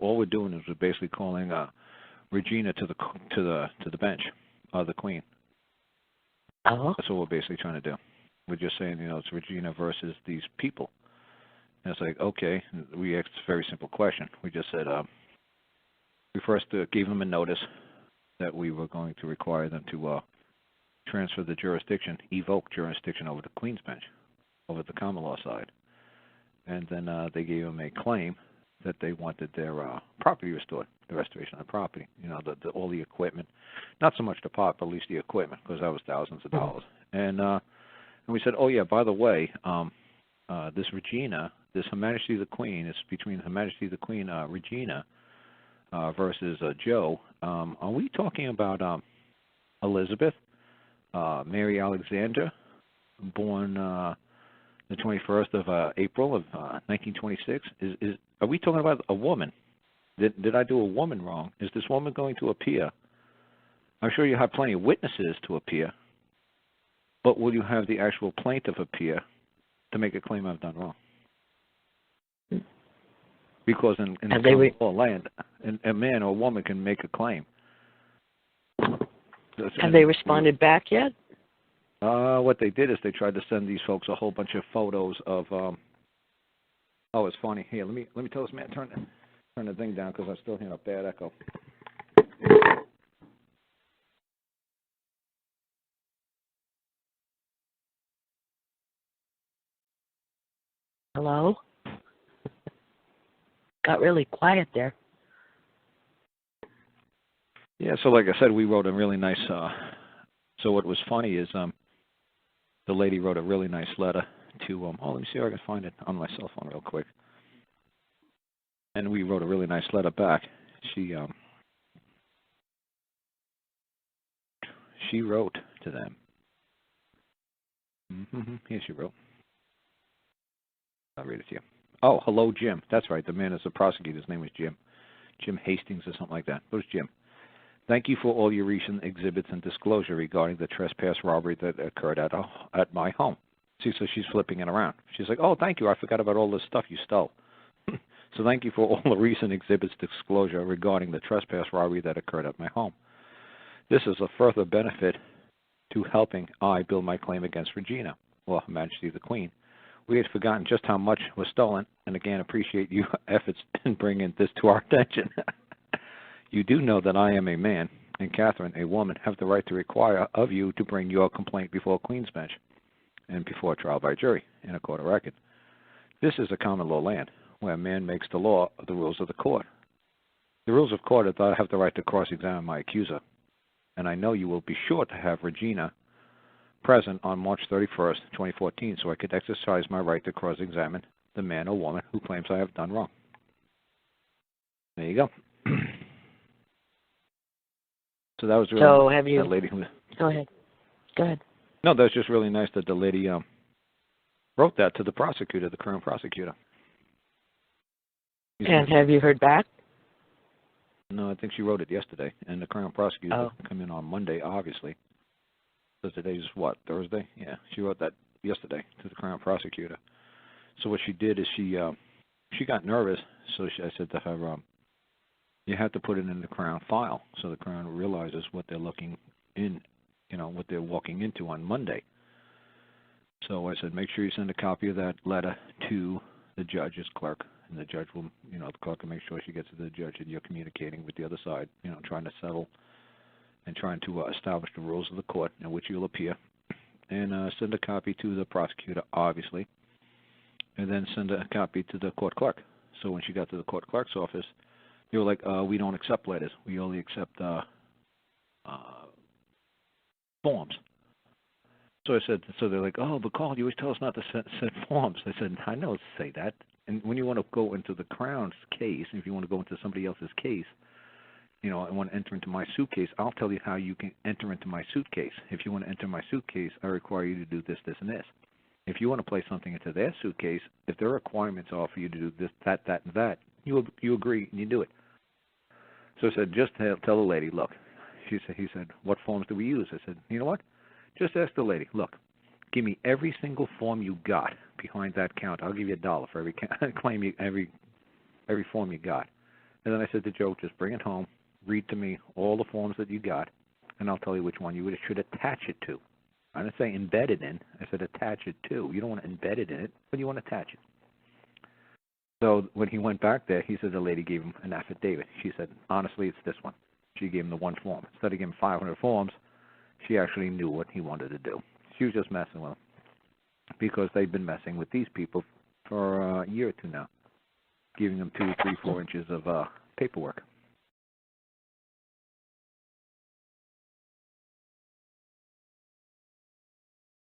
all we're doing is we're basically calling Regina to the bench, the Queen. Oh. That's what we're basically trying to do. We're just saying, it's Regina versus these people. And it's like, okay, we asked a very simple question. We just said, we first gave them a notice that we were going to require them to transfer the jurisdiction, evoke jurisdiction over the Queen's bench, over the common law side. And then they gave them a claim that they wanted their property restored, the restoration of the property, all the equipment, not so much the pot, but at least the equipment, because that was thousands of dollars. And we said, oh yeah, by the way, this Regina, this Her Majesty the Queen, is between Her Majesty the Queen Regina versus Joe. Are we talking about Elizabeth, Mary Alexander, born the 21st of April of 1926? Are we talking about a woman? Did I do a woman wrong? Is this woman going to appear? I'm sure you have plenty of witnesses to appear, but will you have the actual plaintiff appear to make a claim I've done wrong? Because in common law land, a man or a woman can make a claim. Have they responded back yet? What they did is they tried to send these folks a whole bunch of photos of. Oh, it's funny. Here, let me tell this man. Turn the thing down because I'm still hearing a bad echo. Hello? Got really quiet there. Yeah, so like I said, we wrote a really nice. So what was funny is the lady wrote a really nice letter to. Let me see if I can find it on my cell phone real quick. And we wrote a really nice letter back. She wrote to them. Here she wrote. I'll read it to you. Oh, hello, Jim. That's right. The man is the prosecutor. His name was Jim. Jim Hastings or something like that. It was Jim. Thank you for all your recent exhibits and disclosure regarding the trespass robbery that occurred at my home. See, so she's flipping it around. She's like, oh, thank you. I forgot about all this stuff you stole. So thank you for all the recent exhibits disclosure regarding the trespass robbery that occurred at my home. This is a further benefit to helping I build my claim against Regina, or Her Majesty the Queen. We had forgotten just how much was stolen, and again appreciate your efforts in bringing this to our attention. You do know that I am a man, and Catherine, a woman, have the right to require of you to bring your complaint before Queen's bench and before trial by jury in a court of record. This is a common law land, where a man makes the law of the rules of the court. The rules of court are that I have the right to cross-examine my accuser, and I know you will be sure to have Regina present on March 31st, 2014, so I could exercise my right to cross-examine the man or woman who claims I have done wrong. There you go. So that was really so have you, that lady who. Go ahead. No, that was just really nice that the lady wrote that to the prosecutor, the current prosecutor. And have you heard back? No, I think she wrote it yesterday, and the current prosecutor will come in on Monday, obviously. So today's what, Thursday? Yeah, she wrote that yesterday to the current prosecutor. So what she did is she got nervous, so I said to her, you have to put it in the Crown file so the Crown realizes what they're looking in, what they're walking into on Monday. So I said, make sure you send a copy of that letter to the judge's clerk, and the judge will, the clerk will make sure she gets to the judge, and you're communicating with the other side, trying to settle and trying to establish the rules of the court in which you'll appear, and send a copy to the prosecutor, obviously, and then send a copy to the court clerk. So when she got to the court clerk's office, they were like, we don't accept letters. We only accept forms. So I said, so they're like, oh, but Karl, you always tell us not to send forms. I said, I know to say that. And when you want to go into the Crown's case, if you want to go into somebody else's case, I want to enter into my suitcase, I'll tell you how you can enter into my suitcase. If you want to enter my suitcase, I require you to do this, this, and this. If you want to place something into their suitcase, if their requirements are for you to do this, that, and that, you agree and you do it. So I said, just tell the lady, look. He said, what forms do we use? I said, you know what? Just ask the lady, look, give me every single form you got behind that counter. I'll give you $1 for every claim every form you got. And then I said to Joe, just bring it home, read to me all the forms that you got, and I'll tell you which one you should attach it to. I didn't say embed it in. I said attach it to. You don't want to embed it in it, but you want to attach it. So when he went back there, he said the lady gave him an affidavit. She said, honestly, it's this one. She gave him the one form. Instead of giving 500 forms, she actually knew what he wanted to do. She was just messing with him because they've been messing with these people for a year or two now, giving them 2, 3, 4 inches of paperwork.